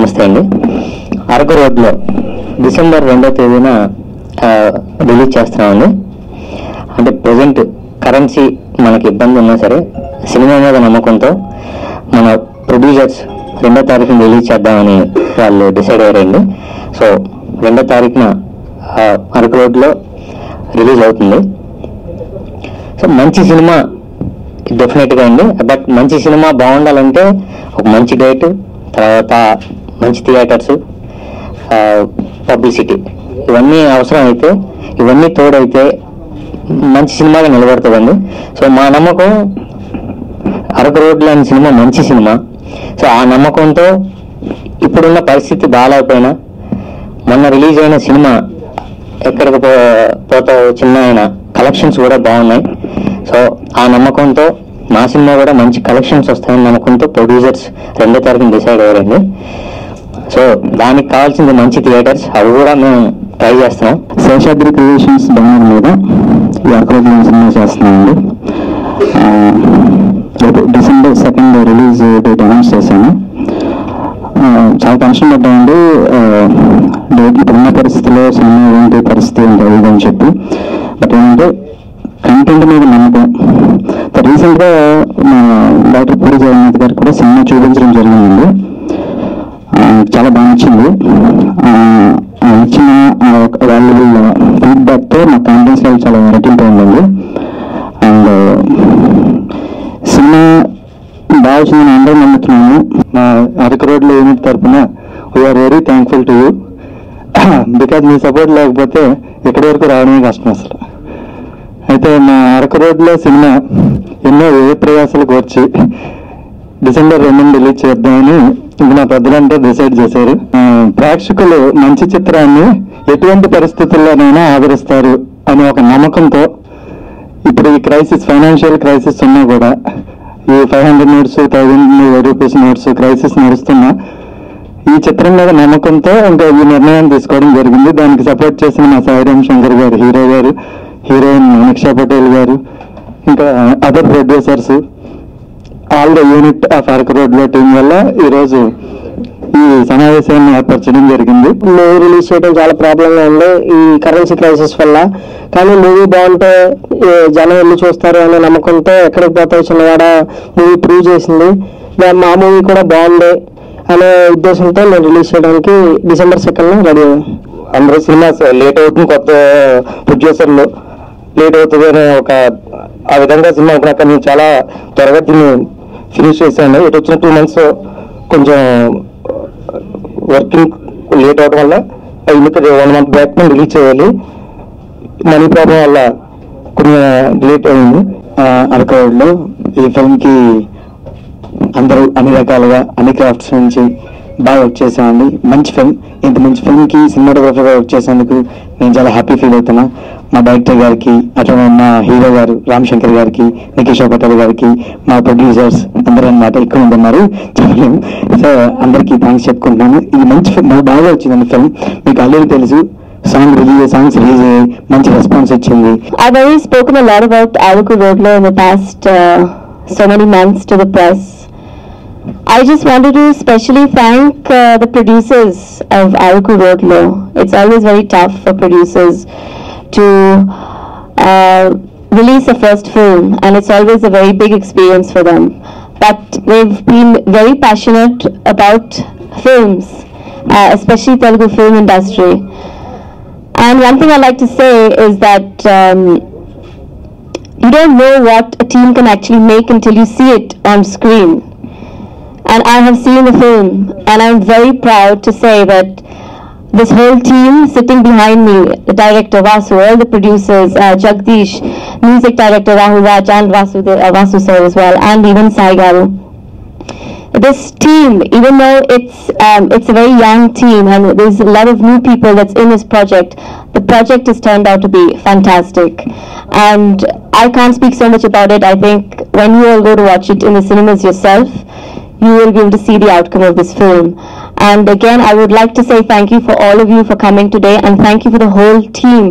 నమస్తే అండి. అరకు రోడ్లో డిసెంబర్ 2వ తేదీన రిలీజ్ చేస్తున్నామండి. అంటే ప్రజెంట్ కరెన్సీ మనకి ఇబ్బంది ఉన్నా సరే సినిమా మీద నమ్మకంతో మన ప్రొడ్యూసర్స్ 2వ తారీఖున రిలీజ్ చేద్దామని వాళ్ళు డిసైడ్ అయ్యారండి. సో 2వ తారీఖున అరకు రోడ్లో రిలీజ్ అవుతుంది. సో మంచి సినిమా డెఫినెట్గా అండి. బట్ మంచి సినిమా బాగుండాలంటే ఒక మంచి డేట్, తర్వాత మంచి థియేటర్స్, పబ్లిసిటీ ఇవన్నీ అవసరం అయితే, ఇవన్నీ తోడైతే మంచి సినిమాగా నిలబడుతుందండి. సో మా నమ్మకం అరకు రోడ్లో అనే సినిమా మంచి సినిమా. సో ఆ నమ్మకంతో ఇప్పుడున్న పరిస్థితి బాగాలేకపోయినా మొన్న రిలీజ్ అయిన సినిమా ఎక్కడికి పోతా చిన్న అయిన కలెక్షన్స్ కూడా బాగున్నాయి. సో ఆ నమ్మకంతో మా సినిమా కూడా మంచి కలెక్షన్స్ వస్తాయని నమ్మకంతో ప్రొడ్యూసర్స్ 2వ తారీఖున డిసైడ్ అయ్యారండి. సో దానికి కావాల్సింది మంచి థియేటర్స్, అవి కూడా మేము ట్రై చేస్తున్నాం. శేషాద్రి క్రియేషన్స్ బ్యానర్ మీద ఈ అరకు రోడ్లో సినిమా చేస్తున్నామండి. December 2nd release date announce చేశాను. చాలా టెన్షన్ పడ్డామండి. డేట్ ఇప్పుడున్న పరిస్థితిలో సినిమా ఏంటి పరిస్థితి ఏంటి అని చెప్పి. బట్ ఏంటంటే కంటెంట్ మీద నమ్మకం. రీసెంట్గా మా డాక్టర్ పూరి జగన్నాథ్ గారికి కూడా సినిమా చూపించడం జరిగిందండి. చాలా బాగా నచ్చింది. ఇచ్చిన వాల్యుబుల్ ఫీడ్బ్యాక్తో మా కాన్ఫిడెన్స్ లెవెల్ చాలా రెట్టింపు ఉందండి. అండ్ సినిమా బాగా వచ్చిందని అందరూ నమ్ముతున్నాము. మా అరకు రోడ్లో యూనిట్ తరఫున we are very thankful to you. Because మీ సపోర్ట్ లేకపోతే ఎక్కడి వరకు రావడమే కష్టం అసలు. అయితే మా అరకు రోడ్లో సినిమా ఎన్నో ప్రయాసాలు కోర్చి డిసెంబర్ 2న రిలీజ్ చేద్దామని నా పెద్దలంతా డిసైడ్ చేశారు. ప్రేక్షకులు మంచి చిత్రాన్ని ఎటువంటి పరిస్థితుల్లోనైనా ఆదరిస్తారు అనే ఒక నమ్మకంతో ఇప్పుడు ఈ క్రైసిస్, ఫైనాన్షియల్ క్రైసిస్ ఉన్నా కూడా ఈ 500 నోట్స్, 1000 రూపీస్ నోట్స్ క్రైసిస్ నడుస్తున్నా ఈ చిత్రం మీద నమ్మకంతో ఇంకా ఈ నిర్ణయం తీసుకోవడం జరిగింది. దానికి సపోర్ట్ చేసిన మా సాయిరామ్ శంకర్ గారు, హీరో గారు, హీరోయిన్ నిక్షా పటేల్ గారు, ఇంకా other producers, all the unit of Araku రోడ్లో టీం వల్ల ఈరోజు ఈ సమావేశాన్ని ఏర్పరచడం జరిగింది. మూవీ రిలీజ్ చేయడం చాలా ప్రాబ్లంగా ఉంది ఈ కరెన్సీ క్రైసిస్ వల్ల. కానీ మూవీ బాగుంటే జనం వెళ్ళి చూస్తారు అనే నమ్మకంతో ఎక్కడికి పోతే చిన్నవాడ మూవీ ప్రూవ్ చేసింది. మా మూవీ కూడా బాగుంది అనే ఉద్దేశంతో నేను రిలీజ్ చేయడానికి డిసెంబర్ 2న రెడీ అయ్యాను. అందరూ సినిమా లేట్ అవుతుంది, కొత్త ప్రొడ్యూసర్లు లేట్ అవుతుంది అనే ఆ విధంగా సినిమా అనుకున్నాక నేను చాలా త్వరగా దీన్ని ఫినిష్ చేశాను. ఇటు వచ్చిన 2 months కొంచెం వర్కింగ్ లేట్ అవడం వల్ల ఇంకా 1 month బ్యాక్ మేము రిలీజ్ చేయాలి. మనీ ప్రాబ్లం వల్ల కొంచెం లేట్ అయింది. అరకు రోడ్లో ఈ ఫిల్మ్కి అందరూ అన్ని రకాలుగా అన్ని క్రాఫ్ట్స్ నుంచి బాగా వర్క్ చేసామండి. మంచి ఫిల్మ్. ఇంత మంచి ఫిల్మ్కి సినిమాటోగ్రఫర్గా వర్క్ చేసేందుకు నేను చాలా హ్యాపీ ఫీల్ అవుతున్నా. మా డైరెక్టర్ గారికి, అట్లా మా హీరో గారు రామ్ శంకర్ గారికి, నిఖిషా పటేల్ గారికి, మా ప్రొడ్యూసర్స్ అందరూ అన్నమాట ఎక్కువ ఉంటున్నారు చెప్పలేము. సో అందరికీ థ్యాంక్స్ చెప్పుకుంటున్నాను. ఇది మంచి ఫిల్మ్, బాగా వచ్చిందండి ఫిల్మ్. మీకు ఆల్రెడీ తెలుసు, సాంగ్స్ రిలీజ్ అయ్యి మంచి రెస్పాన్స్ వచ్చింది. I've already spoken a lot about Araku Roadlo in the past so many months to the press. I just wanted to specially thank the producers of Araku Roadlo. It's always very tough for producers to release a first film, and it's always a very big experience for them. But they've been very passionate about films, especially Telugu film industry. And one thing I like to say is that you don't know what a team can actually make until you see it on screen. And I have seen the film, and I'm very proud to say that this whole team sitting behind me, the director Vasu, all the producers, Jagdish, music director Rahul Raj, and Vasu sir as well, and even Sai Garu. This team, even though it's a very young team and there's a lot of new people that's in this project, the project has turned out to be fantastic. And I can't speak so much about it. I think when you all go to watch it in the cinemas yourself, you will be able to see the outcome of this film. And again, I would like to say thank you for all of you for coming today, and thank you for the whole team.